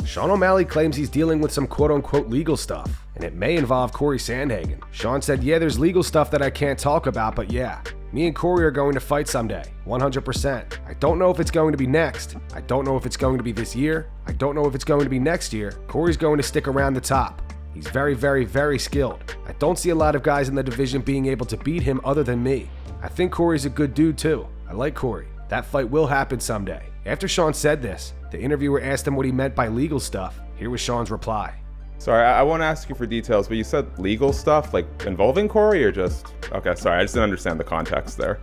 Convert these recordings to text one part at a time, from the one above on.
Sean O'Malley claims he's dealing with some quote-unquote legal stuff, and it may involve Cory Sandhagen. Sean said, yeah, there's legal stuff that I can't talk about, but yeah, me and Cory are going to fight someday, 100%. I don't know if it's going to be next. I don't know if it's going to be this year. I don't know if it's going to be next year. Cory's going to stick around the top. He's very, very, very skilled. I don't see a lot of guys in the division being able to beat him other than me. I think Cory's a good dude too. I like Cory. That fight will happen someday. After Sean said this, the interviewer asked him what he meant by legal stuff. Here was Sean's reply. Sorry, I won't ask you for details, but you said legal stuff, like involving Cory or just... Okay, sorry, I just didn't understand the context there.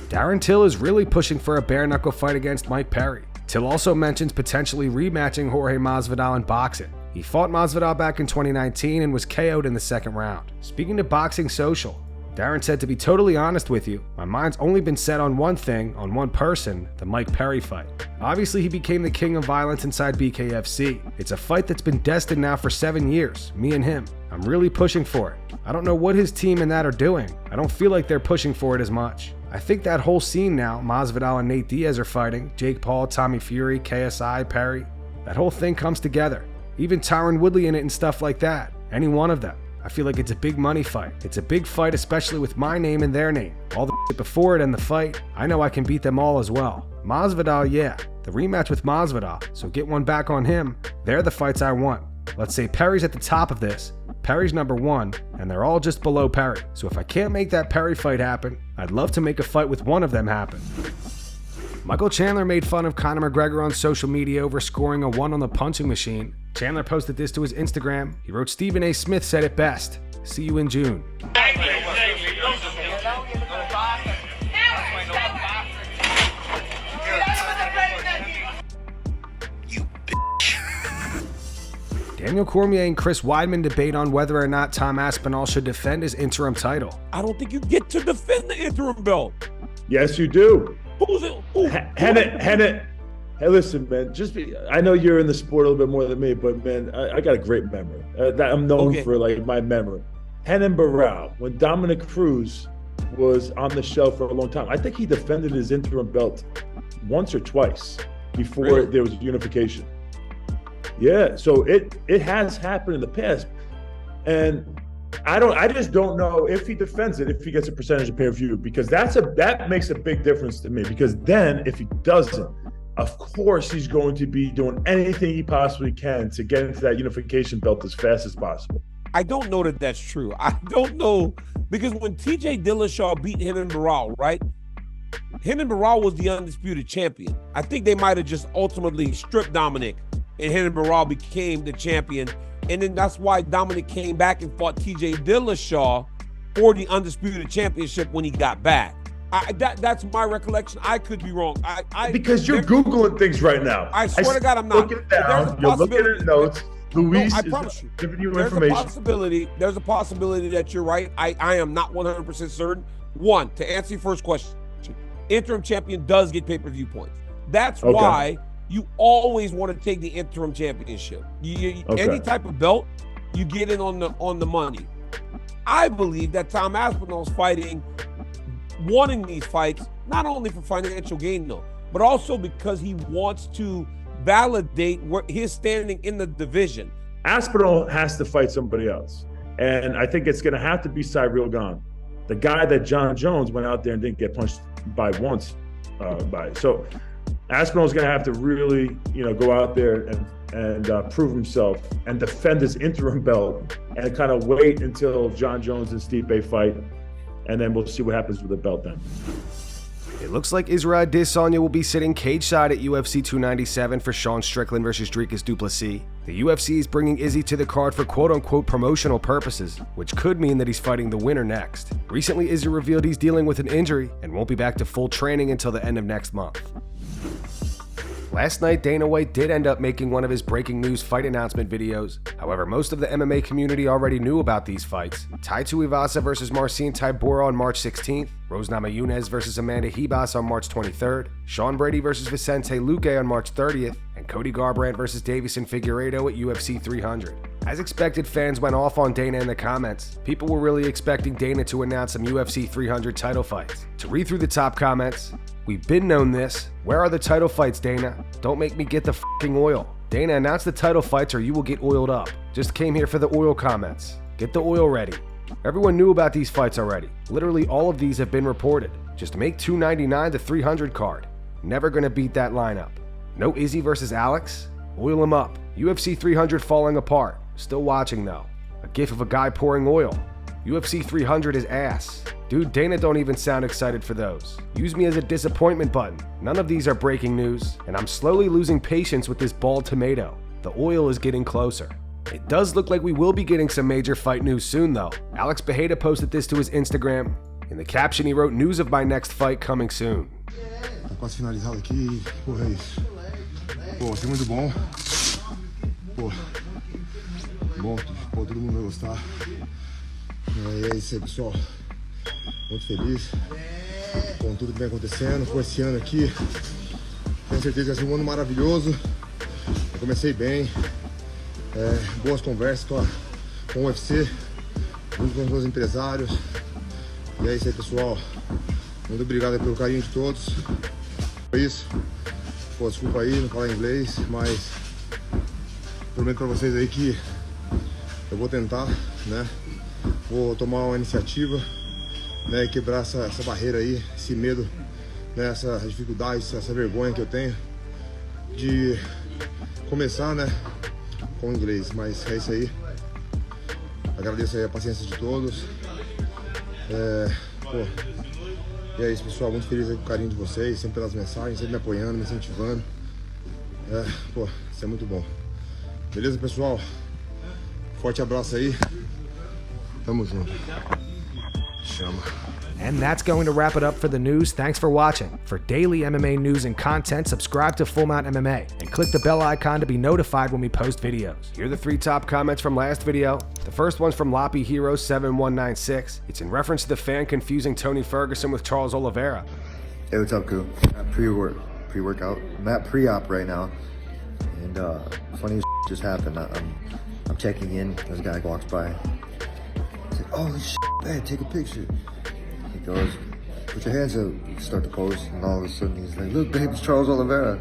Darren Till is really pushing for a bare-knuckle fight against Mike Perry. Till also mentions potentially rematching Jorge Masvidal in boxing. He fought Masvidal back in 2019 and was KO'd in the second round. Speaking to Boxing Social, Darren said, to be totally honest with you, my mind's only been set on one thing, on one person, the Mike Perry fight. Obviously, he became the king of violence inside BKFC. It's a fight that's been destined now for 7 years, me and him. I'm really pushing for it. I don't know what his team and that are doing. I don't feel like they're pushing for it as much. I think that whole scene now, Masvidal and Nate Diaz are fighting, Jake Paul, Tommy Fury, KSI, Perry, that whole thing comes together. Even Tyron Woodley in it and stuff like that. Any one of them. I feel like it's a big money fight. It's a big fight, especially with my name and their name. All the shit before it and the fight, I know I can beat them all as well. Masvidal, yeah. The rematch with Masvidal, so get one back on him. They're the fights I want. Let's say Perry's at the top of this. Perry's number one, and they're all just below Perry. So if I can't make that Perry fight happen, I'd love to make a fight with one of them happen. Michael Chandler made fun of Conor McGregor on social media over scoring a 1 on the punching machine. Chandler posted this to his Instagram. He wrote, Stephen A. Smith said it best. See you in June. Daniel Cormier and Chris Weidman debate on whether or not Tom Aspinall should defend his interim title. I don't think you get to defend the interim belt. Yes, you do. Who's it? Hennett. Hey, listen, man. I know you're in the sport a little bit more than me, but man, I got a great memory. I'm known for like my memory. Renan Barão, when Dominic Cruz was on the shelf for a long time, I think he defended his interim belt once or twice before there was unification. Yeah, so it has happened in the past, and I just don't know if he defends it, if he gets a percentage of pay-per-view, because that makes a big difference to me. Because then, if he doesn't, of course he's going to be doing anything he possibly can to get into that unification belt as fast as possible. I don't know that that's true. I don't know, because when TJ Dillashaw beat Renan Barão, right? Renan Barão was the undisputed champion. I think they might have just ultimately stripped Dominic, and Renan Barão became the champion. And then that's why Dominic came back and fought TJ Dillashaw for the undisputed championship when he got back. That's my recollection. I could be wrong. Because you're Googling things right now. I swear to God, I'm not. Looking down, you're looking at notes. Luis I promise you, giving you there's information. There's a possibility that you're right. I am not 100% certain. One, to answer your first question, interim champion does get pay-per-view points. That's why you always want to take the interim championship. Any type of belt, you get in on the money. I believe that Tom Aspinall is wanting these fights, not only for financial gain though, but also because he wants to validate his standing in the division. Aspinall has to fight somebody else, and I think it's going to have to be Cyril Gane, the guy that John Jones went out there and didn't get punched by once. So Aspinall's going to have to really, go out there and prove himself and defend his interim belt, and kind of wait until John Jones and Stipe fight, and then we'll see what happens with the belt then. It looks like Israel Adesanya will be sitting cage side at UFC 297 for Sean Strickland versus Dricus du Plessis. The UFC is bringing Izzy to the card for quote-unquote promotional purposes, which could mean that he's fighting the winner next. Recently, Izzy revealed he's dealing with an injury and won't be back to full training until the end of next month. Last night, Dana White did end up making one of his breaking news fight announcement videos. However, most of the MMA community already knew about these fights. Tai Tuivasa versus Marcin Tybura on March 16th, Rose Namajunas versus Amanda Ribas on March 23rd, Sean Brady versus Vicente Luque on March 30th, and Cody Garbrandt versus Davison Figueiredo at UFC 300. As expected, fans went off on Dana in the comments. People were really expecting Dana to announce some UFC 300 title fights. To read through the top comments, we've been known this. Where are the title fights, Dana? Don't make me get the f***ing oil. Dana, announce the title fights or you will get oiled up. Just came here for the oil comments. Get the oil ready. Everyone knew about these fights already. Literally all of these have been reported. Just make 299 to 300 card. Never gonna beat that lineup. No Izzy versus Alex? Oil him up. UFC 300 falling apart. Still watching though. A gif of a guy pouring oil. UFC 300 is ass. Dude, Dana don't even sound excited for those. Use me as a disappointment button. None of these are breaking news, and I'm slowly losing patience with this bald tomato. The oil is getting closer. It does look like we will be getting some major fight news soon though. Alex Bejeda posted this to his Instagram. In the caption he wrote, "News of my next fight coming soon." Tá quase finalizado aqui, porra, é isso. Pô, vai ser muito bom. Pô, todo mundo vai gostar. É isso aí, pessoal. Muito feliz com tudo que vem acontecendo, com esse ano aqui. Tenho certeza que vai ser um ano maravilhoso. Eu comecei bem. Boas conversas com o UFC, junto com os meus empresários. E é isso aí, pessoal. Muito obrigado pelo carinho de todos. É isso. Pô, desculpa aí, não falar inglês, mas prometo pra vocês aí que eu vou tentar, né? Vou tomar uma iniciativa, né? Quebrar essa barreira aí, esse medo, né? Essa dificuldade, essa vergonha que eu tenho de começar, né? Com o inglês, mas é isso aí. Agradeço aí a paciência de todos. E é isso, pessoal. Muito feliz aí com o carinho de vocês, sempre pelas mensagens, sempre me apoiando, me incentivando. Isso é muito bom. Beleza, pessoal? Forte abraço aí. Tamo junto. Chama. And that's going to wrap it up for the news. Thanks for watching. For daily MMA news and content, subscribe to Full Mount MMA and click the bell icon to be notified when we post videos. Here are the 3 top comments from last video. The first one's from Loppy Hero 7196. It's in reference to the fan confusing Tony Ferguson with Charles Oliveira. Hey, what's up, Koo? Pre-workout. I'm at pre-op right now. And funny just happened. I'm checking in. There's a guy walks by. He's like, "Oh shit, man, take a picture." He goes, "Put your hands up." You start to pose, and all of a sudden he's like, "Look, babe, it's Charles Oliveira."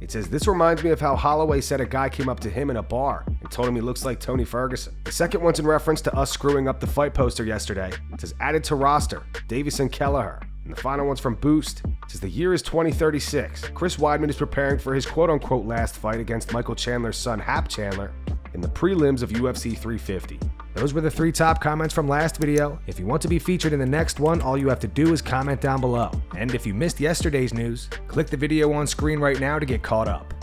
It says, "This reminds me of how Holloway said a guy came up to him in a bar and told him he looks like Tony Ferguson." The second one's in reference to us screwing up the fight poster yesterday. It says, "Added to roster, Davison Kelleher." And the final one's from Boost. It says, "The year is 2036. Chris Weidman is preparing for his quote-unquote last fight against Michael Chandler's son, Hap Chandler, in the prelims of UFC 350. Those were the 3 top comments from last video. If you want to be featured in the next one, all you have to do is comment down below. And if you missed yesterday's news, click the video on screen right now to get caught up.